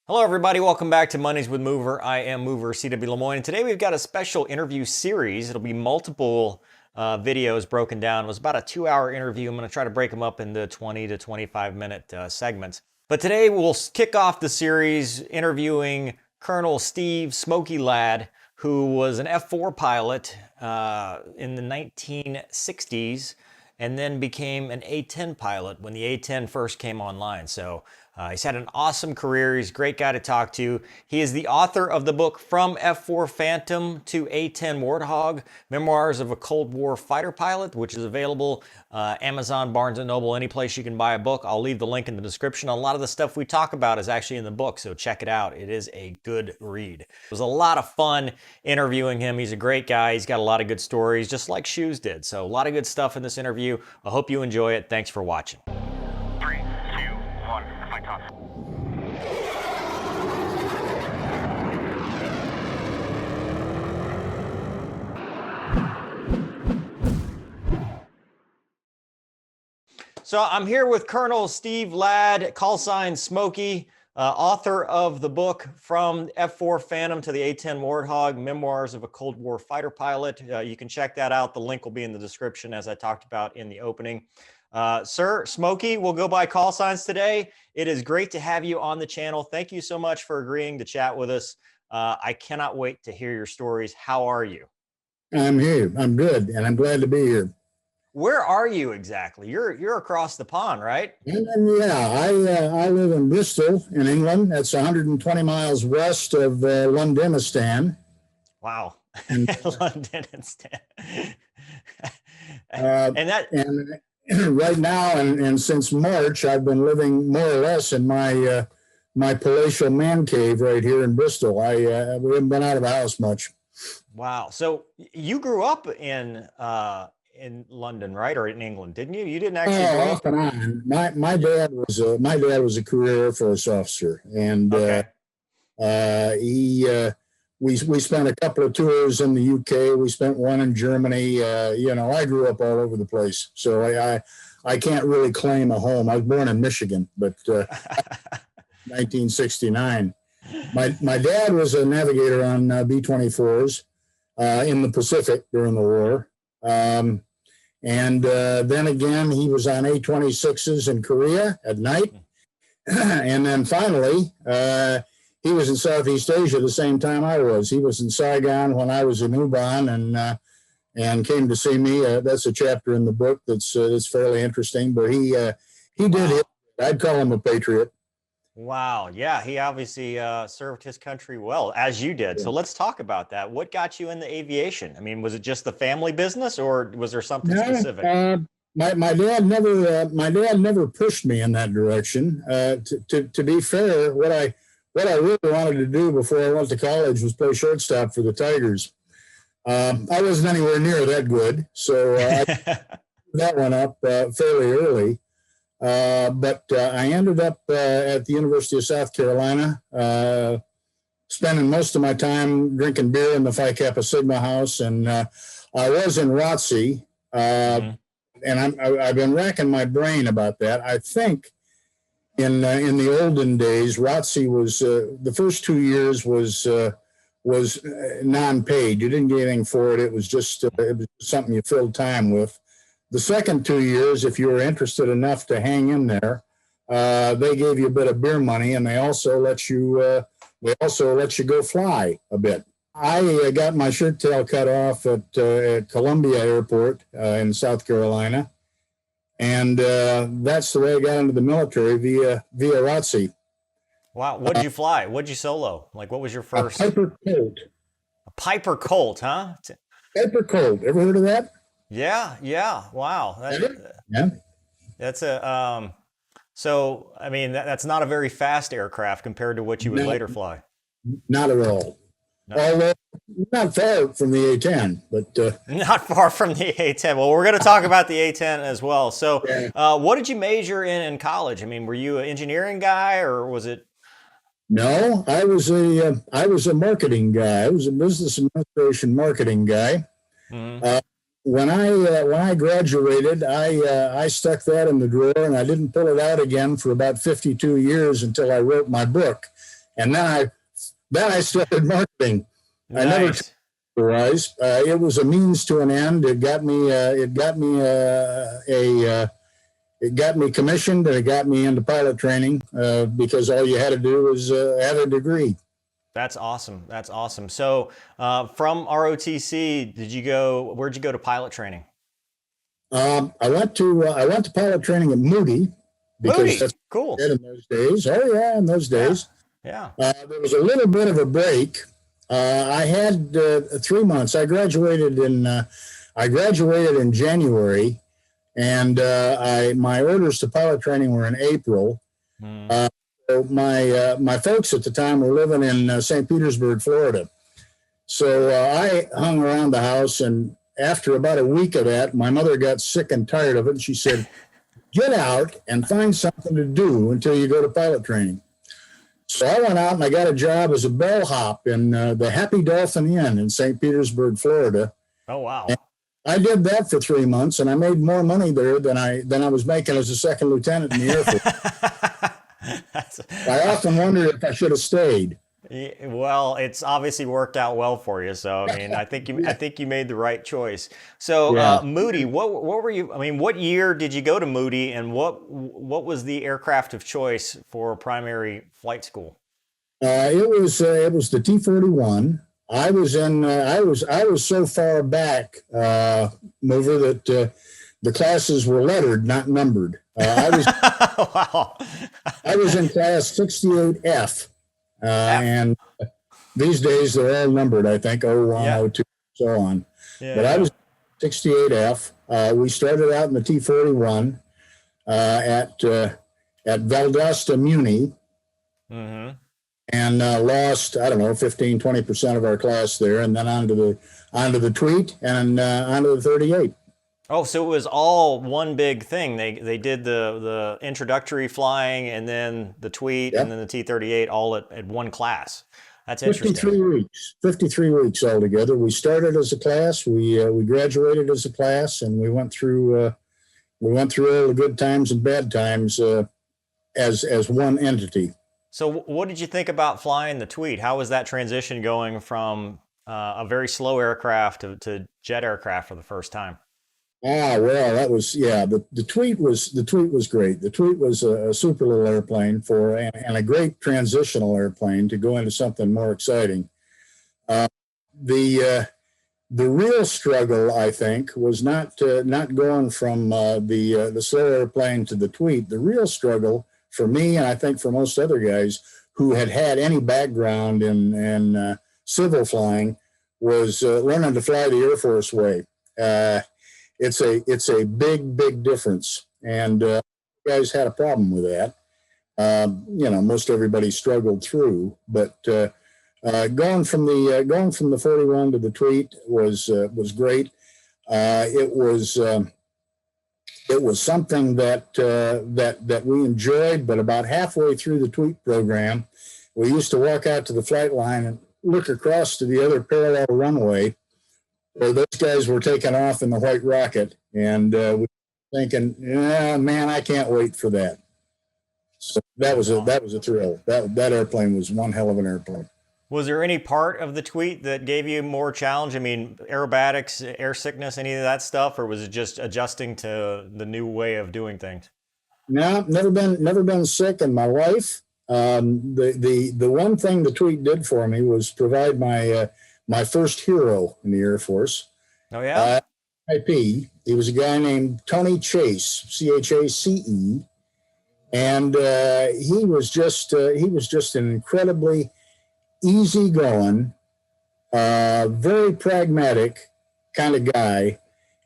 Hello everybody, welcome back to Mondays with Mover. I am Mover C.W. Lemoyne. Today we've got a special interview series. It'll be multiple videos broken down. It was about a 2-hour interview. I'm going to try to break them up into 20 to 25 minute segments. But today we'll kick off the series interviewing Colonel Steve Smoky Ladd, who was an F-4 pilot in the 1960s and then became an A-10 pilot when the A-10 first came online. So he's had an awesome career. He's a great guy to talk to. He is the author of the book From F-4 Phantom to A-10 Warthog, Memoirs of a Cold War Fighter Pilot, which is available Amazon, Barnes & Noble, any place you can buy a book. I'll leave the link in the description. A lot of the stuff we talk about is actually in the book, so check it out. It is a good read. It was a lot of fun interviewing him. He's a great guy. He's got a lot of good stories, just like Shoes did. So a lot of good stuff in this interview. I hope you enjoy it. Thanks for watching. 3, 2, 1, fight off. So I'm here with Colonel Steve Ladd, call sign Smokey, author of the book From F-4 Phantom to the A-10 Warthog, Memoirs of a Cold War Fighter Pilot. You can check that out. The link will be in the description, as I talked about in the opening. Sir, Smokey, we'll go by call signs today. It is great to have you on the channel. Thank you so much for agreeing to chat with us. I cannot wait to hear your stories. How are you? I'm here. I'm good, and I'm glad to be here. Where are you exactly? You're across the pond, right? I live in Bristol, in England. That's 120 miles west of Londonistan. Wow, And, Londonistan. and right now, and since March, I've been living more or less in my my palatial man cave right here in Bristol. We haven't been out of the house much. Wow. So you grew up in London, right, or in England, didn't you? You didn't actually grow Off up. and on. My dad was a career Air Force officer, and Okay. we spent a couple of tours in the UK. We spent one in Germany. I grew up all over the place, so I can't really claim a home. I was born in Michigan, but 1969. My dad was a navigator on B-24s in the Pacific during the war. And then again, he was on A-26s in Korea at night. And then finally, he was in Southeast Asia the same time I was. He was in Saigon when I was in Ubon and came to see me. That's a chapter in the book that's fairly interesting, but he did it. I'd call him a patriot. Wow. Yeah, he obviously served his country well, as you did. So let's talk about that. What got you into aviation? I mean, was it just the family business, or was there something specific? My dad never pushed me in that direction. To be fair, what I really wanted to do before I went to college was play shortstop for the Tigers. I wasn't anywhere near that good, so I that one up fairly early. But I ended up at the University of South Carolina, spending most of my time drinking beer in the Phi Kappa Sigma house. And I was in ROTC, and I've been racking my brain about that. I think in the olden days, ROTC was the first 2 years was non-paid. You didn't get anything for it. It was just it was something you filled time with. The second 2 years, if you were interested enough to hang in there, they gave you a bit of beer money, and they also let you go fly a bit. I got my shirt tail cut off at Columbia Airport in South Carolina, and that's the way I got into the military via ROTC. Wow. What did you fly? What did you solo? Like, what was your first? A Piper Colt. A Piper Colt, huh? Piper Colt. Ever heard of that? Yeah. Wow. Yeah. That's a so I mean that's not a very fast aircraft compared to what you would later fly. Not at all. No. Although not far from the A-10, but Not far from the A-10. Well, we're going to talk about the A-10 as well. So, Yeah. what did you major in college? I mean, were you an engineering guy, or was it? no, I was a marketing guy. I was a business administration marketing guy. Mhm. When I graduated, I stuck that in the drawer, and I didn't pull it out again for about 52 years until I wrote my book. and then I started marketing. I never Nice. otherwise. It was a means to an end. It got me. It got me commissioned, and it got me into pilot training because all you had to do was have a degree. That's awesome. That's awesome. So from ROTC, where'd you go to pilot training? I went to pilot training at Moody because Moody. that's Cool. what I did in those days. Oh yeah, in those days. Yeah. There was a little bit of a break. I had 3 months. I graduated in January, and my orders to pilot training were in April. So my folks at the time were living in St. Petersburg, Florida. So I hung around the house, and after about a week of that, my mother got sick and tired of it. And she said, "Get out and find something to do until you go to pilot training." So I went out and I got a job as a bellhop in the Happy Dolphin Inn in St. Petersburg, Florida. Oh, wow. And I did that for 3 months, and I made more money there than I was making as a second lieutenant in the Air Force. I often wondered if I should have stayed. Well, it's obviously worked out well for you. So, I mean, I think you made the right choice. So, Moody, what were you? I mean, what year did you go to Moody, and what was the aircraft of choice for primary flight school? It was the T-41. I was so far back, Mover, that the classes were lettered, not numbered. Wow. I was in class 68F. And these days they're all numbered, I think, 01, 02, so on. Yeah, but I was 68F. We started out in the T-41 at Valdosta Muni, and lost, I don't know, 15, 20% of our class there, and then onto the Tweet and onto the 38. Oh, so it was all one big thing. They did the introductory flying, and then the Tweet, and then the T-38 all at one class. That's interesting. 53 weeks altogether. We started as a class. We graduated as a class, and we went through all the good times and bad times as one entity. So, what did you think about flying the Tweet? How was that transition going from a very slow aircraft to jet aircraft for the first time? Well, that was, the Tweet was great. The Tweet was a super little airplane and a great transitional airplane to go into something more exciting. The real struggle, I think, was not going from the slow airplane to the Tweet. The real struggle for me, and I think for most other guys who had any background in civil flying, was learning to fly the Air Force way. It's a big difference, and guys had a problem with that. Most everybody struggled through, but going from the 41 to the Tweet was great. It was something that we enjoyed, but about halfway through the Tweet program, we used to walk out to the flight line and look across to the other parallel runway. Those guys were taking off in the White Rocket, and we were thinking, man, I can't wait for that. So that was a thrill. That airplane was one hell of an airplane. Was there any part of the Tweet that gave you more challenge? I mean, aerobatics, air sickness, any of that stuff, or was it just adjusting to the new way of doing things? No, never been sick in my life. The one thing the Tweet did for me was provide my first hero in the Air Force. Oh yeah. IP. He was a guy named Tony Chase, Chace, and he was just an incredibly easygoing, very pragmatic kind of guy,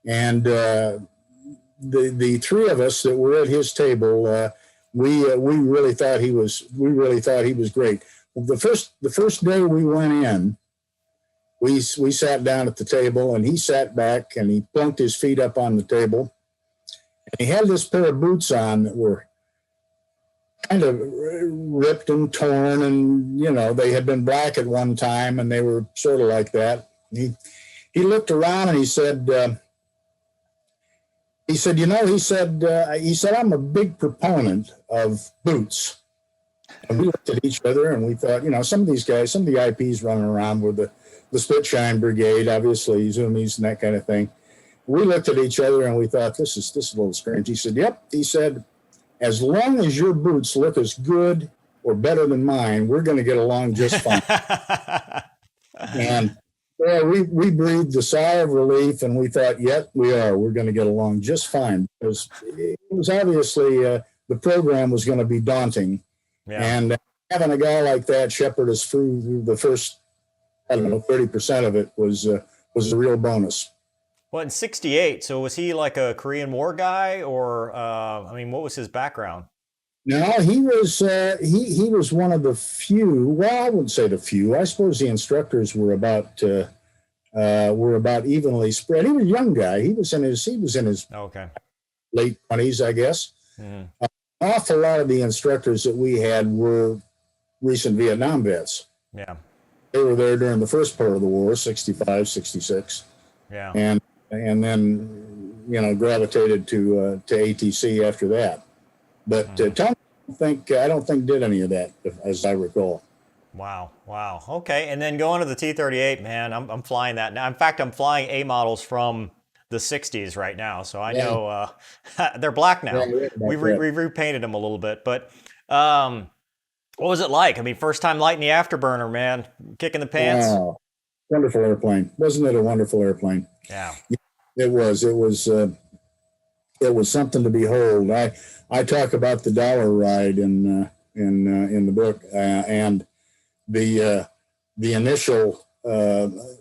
and the three of us that were at his table, we really thought he was great. The first day we went in, we sat down at the table, and he sat back and he plunked his feet up on the table, and he had this pair of boots on that were kind of ripped and torn, and they had been black at one time, and they were sort of like that. He looked around and he said, I'm a big proponent of boots. And we looked at each other and we thought, some of these guys, some of the IPs running around with the Spitshine Brigade, obviously Zoomies and that kind of thing. We looked at each other and we thought, this is a little strange. He said, yep. He said, as long as your boots look as good or better than mine, we're going to get along just fine. And we breathed a sigh of relief and we thought, yep, we are. We're going to get along just fine. Because it was obviously the program was going to be daunting. Yeah. And having a guy like that shepherd us through the first, 30% of it was a real bonus. Well, in '68, so was he like a Korean War guy, or what was his background? No, he was he was one of the few. Well, I wouldn't say the few. I suppose the instructors were about evenly spread. He was a young guy. He was in his Okay. late 20s, I guess. Mm-hmm. An awful lot of the instructors that we had were recent Vietnam vets. Yeah. They were there during the first part of the war, 65, 66. Yeah. And then, gravitated to ATC after that. But Tom, I don't think did any of that, as I recall. Wow. Okay, and then going to the T-38, man, I'm flying that now. In fact, I'm flying A models from the '60s right now, so I know they're black now. We repainted them a little bit, but what was it like? First time lighting the afterburner, man, kicking the pants. Wow. Wonderful airplane, wasn't it? A wonderful airplane. Yeah. It was something to behold. I talk about the dollar ride in the book and the initial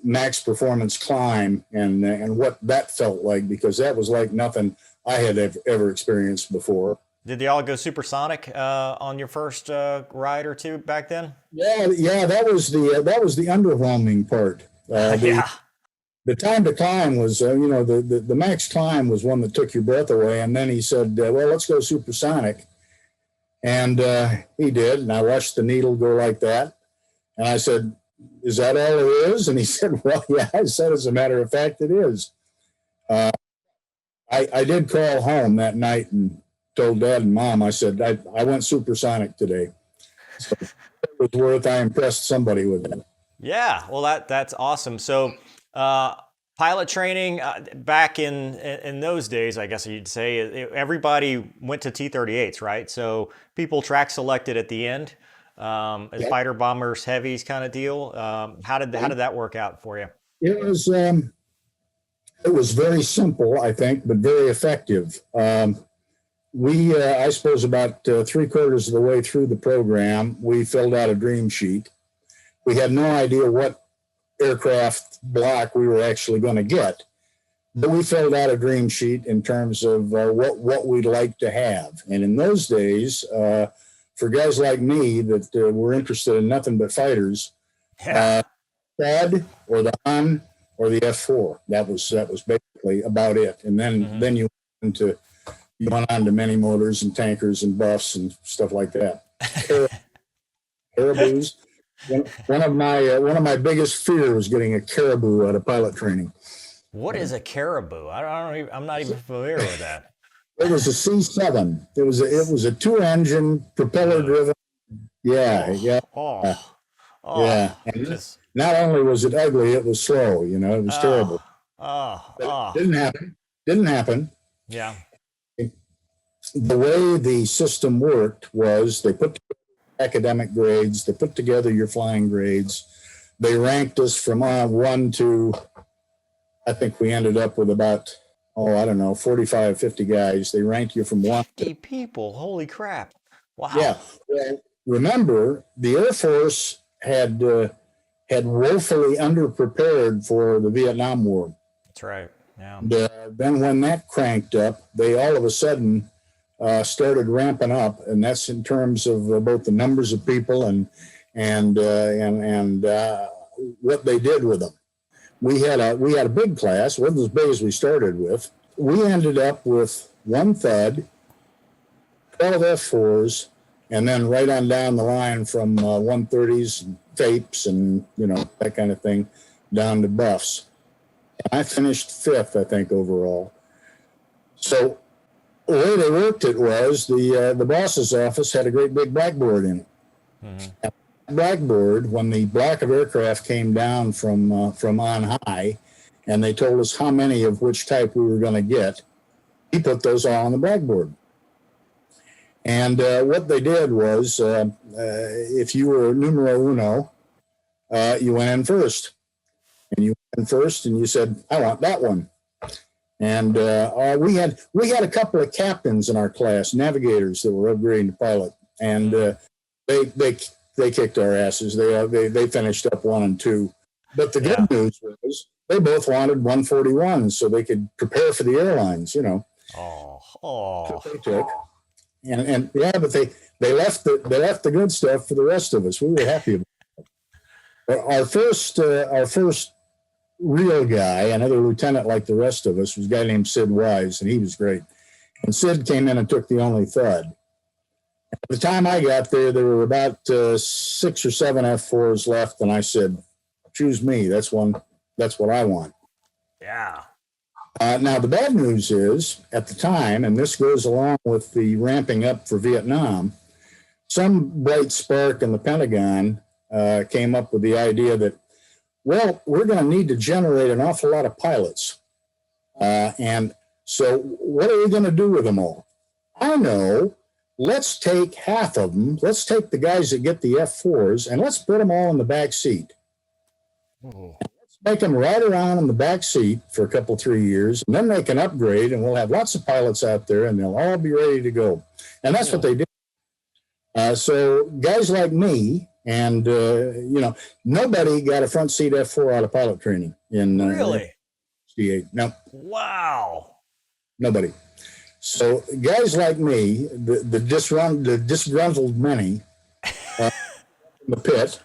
max performance climb and what that felt like, because that was like nothing I had ever experienced before. Did they all go supersonic on your first ride or two back then? Yeah, that was the underwhelming part. The time to climb was, the max climb was one that took your breath away. And then he said, well, let's go supersonic. And he did. And I watched the needle go like that. And I said, is that all it is? And he said, well, yeah. I said, as a matter of fact, it is. I did call home that night and told Dad and Mom, I said, I went supersonic today. So it was worth, I impressed somebody with that. Yeah, well, that's awesome. So pilot training back in those days, I guess you'd say, everybody went to T-38s, right? So people track selected at the end, fighter bombers, heavies kind of deal. How did that work out for you? It was very simple, I think, but very effective. We, I suppose, about 3/4 of the way through the program, we filled out a dream sheet. We had no idea what aircraft block we were actually going to get, but we filled out a dream sheet in terms of what we'd like to have. And in those days, for guys like me that were interested in nothing but fighters, THAAD or the Han or the F4, that was basically about it. And then you went on to many motors and tankers and buffs and stuff like that. Caribous. One of my biggest fears was getting a caribou out of pilot training. What is a caribou? I'm not even familiar with that. It was a C7. It was a 2-engine propeller driven. Yeah. And not only was it ugly, it was slow. It was terrible. It didn't happen. Yeah. The way the system worked was they put academic grades, they put together your flying grades. They ranked us from 1 to, I think we ended up with about, 45, 50 guys. They ranked you from 1 50 people. Holy crap. Wow. Yeah. Well, remember, the Air Force had woefully underprepared for the Vietnam War. That's right. Yeah. And, then when that cranked up, they all of a sudden started ramping up, and that's in terms of both the numbers of people and what they did with them. We had a big class. It wasn't as big as we started with. We ended up with 1 THAAD, 12 F4s, and then right on down the line from 130s, and tapes, and that kind of thing, down to buffs. I finished 5th, I think, overall. So the way they worked it was the boss's office had a great big blackboard in it. Blackboard, when the block of aircraft came down from on high, and they told us how many of which type we were going to get, he put those all on the blackboard. And what they did was, if you were numero uno, you went in first. And you went in first, and you said, "I want that one." And we had a couple of captains in our class, navigators that were upgrading to pilot, and they kicked our asses. They finished up 1 and 2. But the good news was they both wanted 141s so they could prepare for the airlines. Oh. They took. And but they left the good stuff for the rest of us. We were happy about it. Our first real guy, another lieutenant like the rest of us, was a guy named Sid Wise, and he was great. And Sid came in and took the only thud. At the time I got there were about 6 or 7 F4s left, and I said, "Choose me. That's what I want." Yeah. Now, the bad news is, at the time, and this goes along with the ramping up for Vietnam, some bright spark in the Pentagon came up with the idea that, well, we're going to need to generate an awful lot of pilots. And so what are we going to do with them all? I know. Let's take half of them. Let's take the guys that get the F4s, and let's put them all in the back seat. Make them ride around in the back seat for a couple, 3 years, and then they can upgrade, and we'll have lots of pilots out there, and they'll all be ready to go. And that's what they did. So guys like me, and nobody got a front seat F4 out of pilot training in Really? 68. No. Wow. Nobody. So guys like me, the disgruntled many in the pit.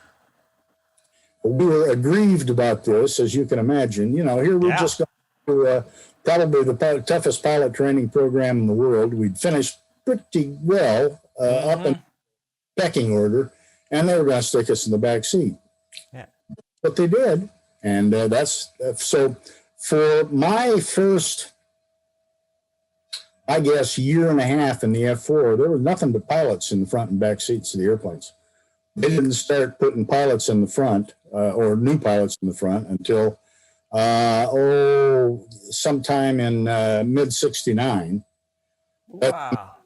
We were aggrieved about this, as you can imagine. Here we're just going through probably the toughest pilot training program in the world. We'd finished pretty well up in pecking order, and they were going to stick us in the back seat. Yeah. But they did, and that's so. For my first, I guess, year and a half in the F4, there was nothing but pilots in the front and back seats of the airplanes. They didn't start putting pilots in the front or new pilots in the front until sometime in mid '69. Wow.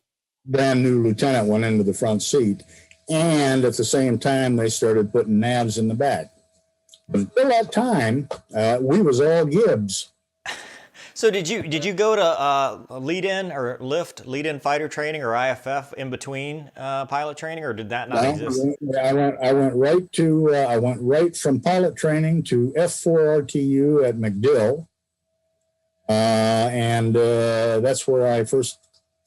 Brand new lieutenant went into the front seat, and at the same time they started putting navs in the back. But until that time, we was all Gibbs. So did you go to lead-in fighter training or IFF in between pilot training, or did that not exist? I went right from pilot training to F4 RTU at MacDill, and that's where I first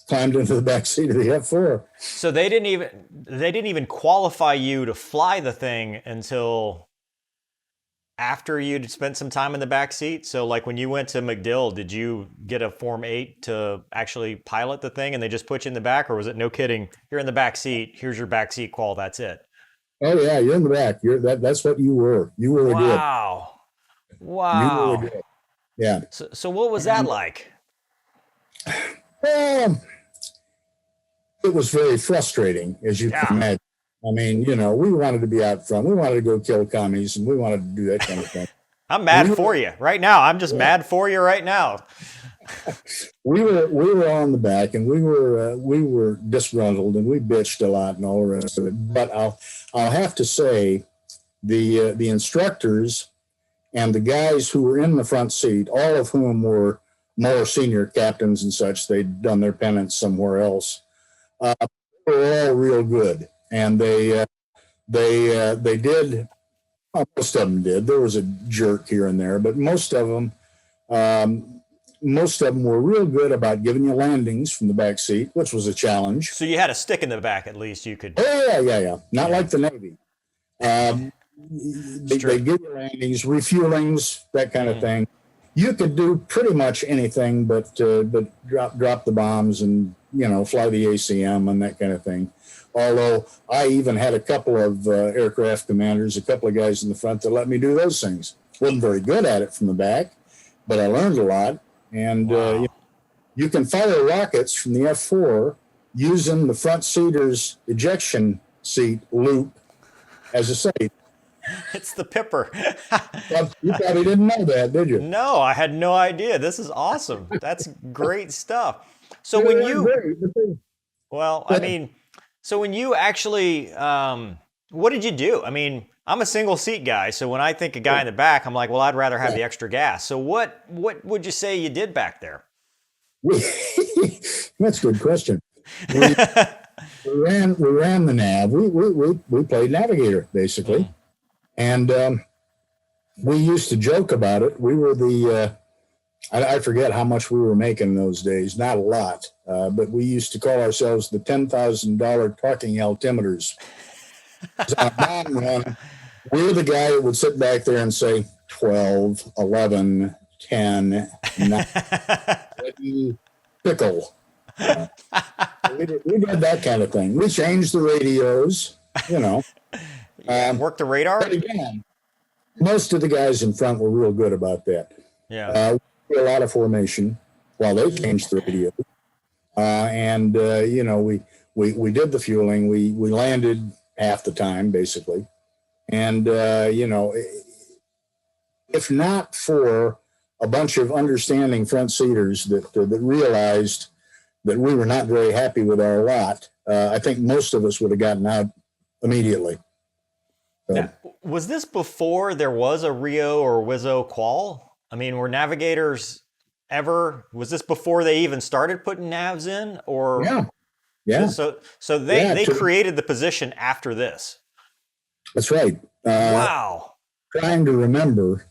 climbed into the back seat of the F4. So they didn't even qualify you to fly the thing until after you'd spent some time in the back seat. So like when you went to MacDill, did you get a Form 8 to actually pilot the thing and they just put you in the back, or was it no kidding? You're in the back seat. Here's your back seat qual. That's it. Oh yeah, you're in the back. That's what you were. You were good. Wow. You were good. Yeah. So what was that like? It was very frustrating, as you can imagine. I mean, we wanted to be out front. We wanted to go kill commies, and we wanted to do that kind of thing. I'm mad for you right now. I'm just mad for you right now. We were on the back, and we were disgruntled, and we bitched a lot and all the rest of it. But I'll have to say, the instructors and the guys who were in the front seat, all of whom were more senior captains and such, they'd done their penance somewhere else. They were all real good. And they did. Most of them did. There was a jerk here and there, but most of them were real good about giving you landings from the back seat, which was a challenge. So you had a stick in the back, at least you could. Oh yeah. Not like the Navy. They give you landings, refuelings, that kind of thing. You could do pretty much anything, but drop the bombs and fly the ACM and that kind of thing. Although I even had a couple of aircraft commanders, a couple of guys in the front that let me do those things. Wasn't very good at it from the back, but I learned a lot. And you can fire rockets from the F4 using the front seater's ejection seat loop as a sight. It's the Pipper. But you probably didn't know that, did you? No, I had no idea. This is awesome. That's great stuff. So Yeah, when they're you, great. well, I mean, so when you actually, what did you do? I mean, I'm a single seat guy, so when I think a guy in the back, I'm like, well, I'd rather have the extra gas. So what would you say you did back there? We, that's a good question. We, we ran the nav. We played navigator basically, and we used to joke about it. We were the I forget how much we were making in those days. Not a lot, but we used to call ourselves the $10,000 talking altimeters. So on a long run, we were the guy that would sit back there and say 12, 11, 10, 9, pickle. We did that kind of thing. We changed the radios, you know. Work the radar? But again, most of the guys in front were real good about that. Yeah. We did a lot of formation while they changed the radio. And you know, we did the fueling. We landed half the time, basically. And, you know, if not for a bunch of understanding front seaters that realized that we were not very happy with our lot, I think most of us would have gotten out immediately. So, Now, was this before there was a Rio or Wizzo qual? I mean, were navigators was this before they even started putting navs in? Or yeah, so they created the position after this. that's right. Wow. Trying to remember,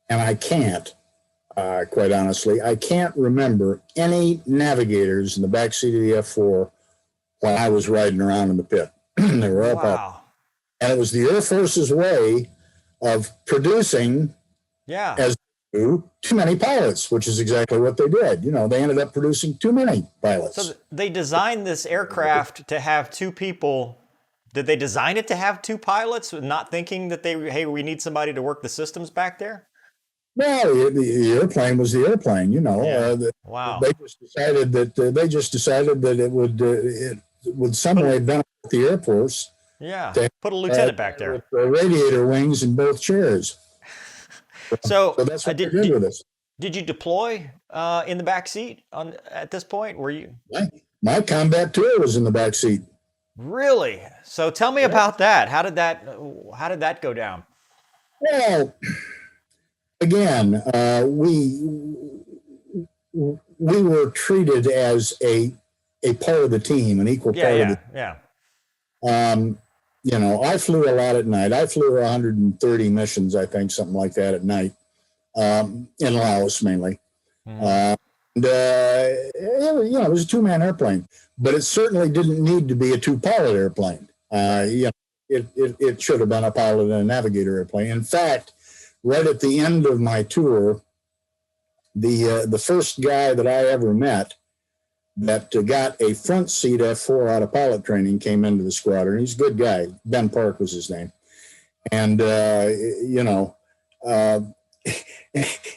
and I can't, quite honestly, I can't remember any navigators in the backseat of the F4 when I was riding around in the pit. They were all Wow. and it was the Air Force's way of producing Yeah. as too many pilots, which is exactly what they did. You know, they ended up producing too many pilots. So they designed this aircraft to have two people. Did they design it to have two pilots, not thinking that hey, we need somebody to work the systems back there? Well, the airplane was the airplane. You know, Yeah. Wow. They just decided that it would some way benefit the Air Force. Yeah. to- Put a lieutenant back there. with radiator wings in both chairs. So that's what they did with us. did you deploy in the back seat at this point? Were you My combat tour was in the back seat. really? So tell me about that. How did that go down? Well, again, we were treated as a part of the team, an equal part of Yeah. you know, I flew a lot at night. I flew 130 missions, I think, something like that at night, in Laos mainly. And, it was a two-man airplane, but it certainly didn't need to be a two-pilot airplane. You know, it should have been a pilot and a navigator airplane. In fact, right at the end of my tour, the first guy that I ever met that got a front seat F4 out of pilot training came into the squadron. He's a good guy. Ben Park was his name. And, you know, and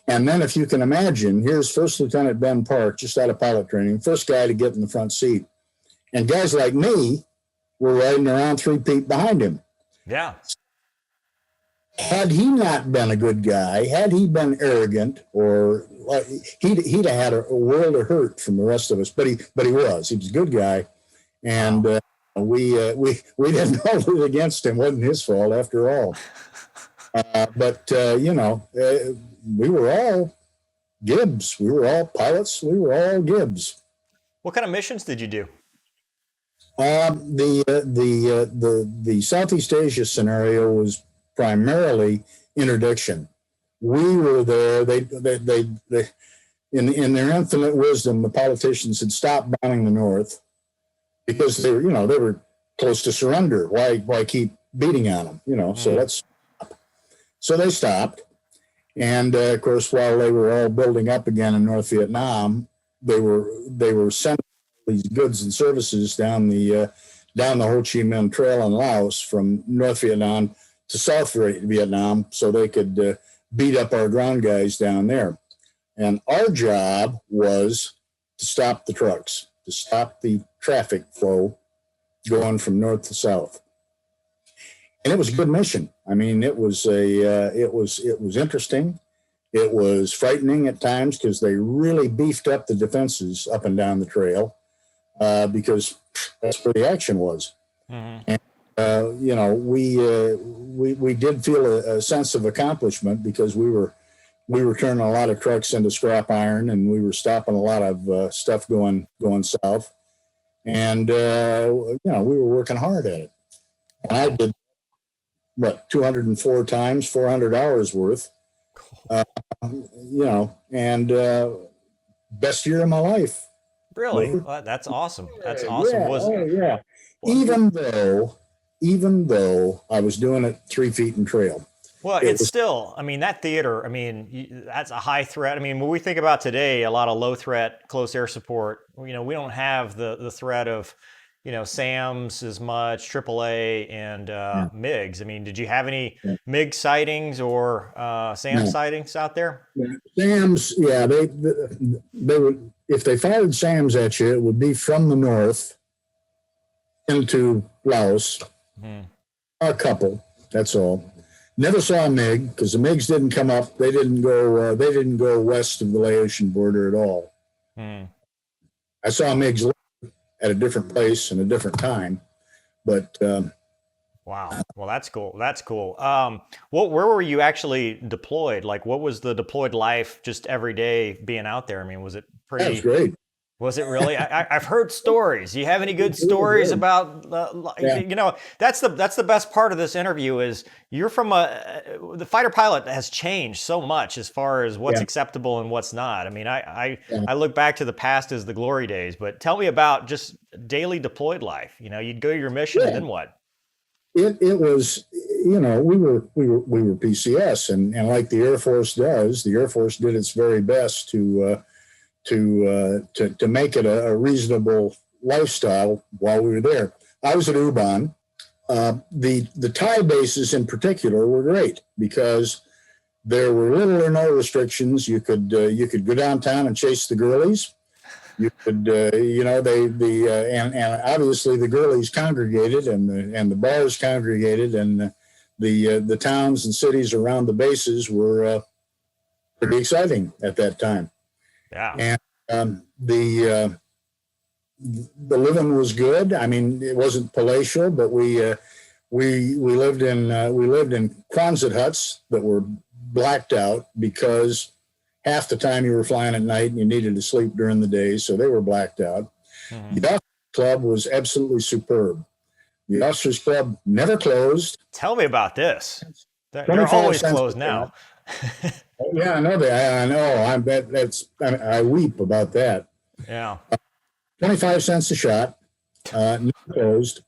then if you can imagine, here's First Lieutenant Ben Park, just out of pilot training, first guy to get in the front seat. And guys like me were riding around 3 feet behind him. Yeah. Had he not been a good guy, had he been arrogant, or he'd have had a world of hurt from the rest of us. But he was a good guy, and we didn't hold it against him. It wasn't his fault after all. But you know, we were all Gibbs. We were all pilots. We were all Gibbs. What kind of missions did you do? The Southeast Asia scenario was primarily interdiction. We were there. They in their infinite wisdom, the politicians had stopped bombing the North because they were close to surrender. Why keep beating on them? You know, so they stopped. And of course, while they were all building up again in North Vietnam, they were sending these goods and services down the Ho Chi Minh Trail in Laos from North Vietnam to South Vietnam, so they could beat up our ground guys down there. And our job was to stop the trucks, to stop the traffic flow going from north to south. and it was a good mission. I mean, it was interesting. It was frightening at times because they really beefed up the defenses up and down the trail because that's where the action was. Mm-hmm. And we did feel a sense of accomplishment because we were turning a lot of trucks into scrap iron, and we were stopping a lot of stuff going south. And we were working hard at it. And I did 204 times, 400 hours worth. And best year of my life. Really? Well, that's awesome. That's awesome. Yeah. Even though I was doing it 3 feet in trail. Well, it's still, I mean, that theater, I mean, that's a high threat. I mean, when we think about today, a lot of low threat, close air support, we don't have the threat of, SAMs as much, AAA and MiGs. I mean, did you have any MiG sightings or SAM sightings out there? SAMs, they would, if they fired SAMs at you, it would be from the north into Laos. Mm-hmm. A couple, that's all. Never saw a MiG because the MiGs didn't come up. They didn't go west of the Laotian border at all. I saw MiGs at a different place and a different time, but wow. Well, that's cool. That's cool. Where were you actually deployed? Like, what was the deployed life just every day being out there? I mean, was it pretty? That was great. Was it really? I've heard stories. Do you have any good stories about? That's the best part of this interview is you're from the fighter pilot has changed so much as far as what's acceptable and what's not. I mean, I look back to the past as the glory days, but tell me about just daily deployed life. You'd go to your mission, and then what? It was, we were PCS, and like the Air Force does, the Air Force did its very best to make it a reasonable lifestyle while we were there. I was at Ubon. The Thai bases in particular were great because there were little or no restrictions. You could go downtown and chase the girlies. You could, and obviously the girlies congregated and the bars congregated, and the towns and cities around the bases were pretty exciting at that time. Yeah. And the living was good. I mean, it wasn't palatial, but we lived in Quonset huts that were blacked out because half the time you were flying at night and you needed to sleep during the day, so they were blacked out. Mm-hmm. The officers club was absolutely superb. The officers club never closed. Tell me about this. They're always closed now. Yeah, I know that. I know. I weep about that. Yeah. 25 cents a shot, never closed.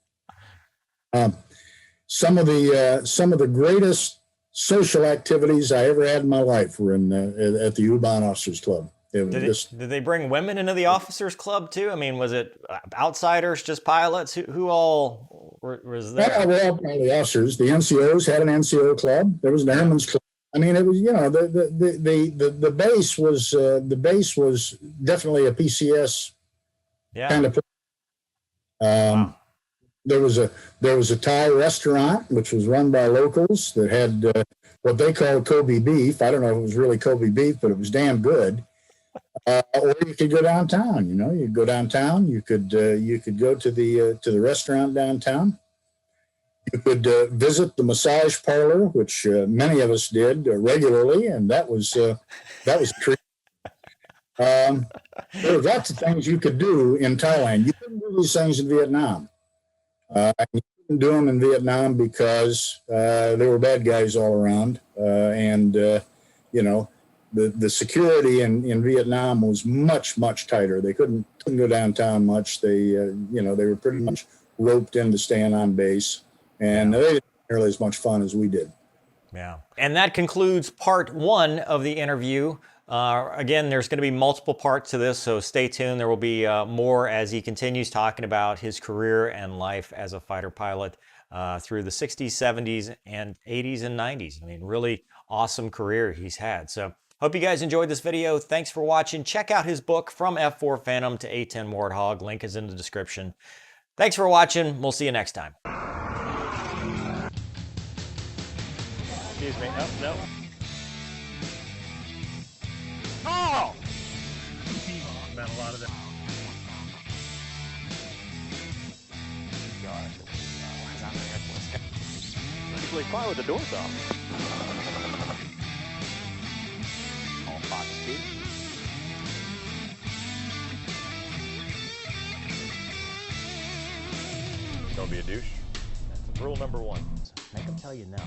Some of the greatest social activities I ever had in my life were at the Ubon Officers Club. Did they bring women into the Officers Club too? I mean, was it outsiders, just pilots? Who all was there? Well, the officers. The NCOs had an NCO club. There was an Airmen's club. I mean, it was, the base was definitely a PCS kind of. Wow. There was a Thai restaurant which was run by locals that had what they called Kobe beef. I don't know if it was really Kobe beef, but it was damn good. Or you could go downtown. You'd go downtown. You could go to the restaurant downtown. You could visit the massage parlor, which many of us did regularly, and that was a treat. There were lots of things you could do in Thailand. You couldn't do these things in Vietnam. You couldn't do them in Vietnam because there were bad guys all around, and the security in Vietnam was much, much tighter. They couldn't go downtown much. They were pretty much roped into staying on base. And they didn't have nearly as much fun as we did. Yeah. And that concludes part 1 of the interview. Again, there's going to be multiple parts to this, so stay tuned. There will be more as he continues talking about his career and life as a fighter pilot through the 60s, 70s, and 80s and 90s. I mean, really awesome career he's had. So hope you guys enjoyed this video. Thanks for watching. Check out his book, From F4 Phantom to A-10 Warthog. Link is in the description. Thanks for watching. We'll see you next time. Excuse me. Oh, no. Oh! About a lot of that. Usually fine with the doors off. All Fox speed. Don't be a douche. That's rule number one. Make them tell you no.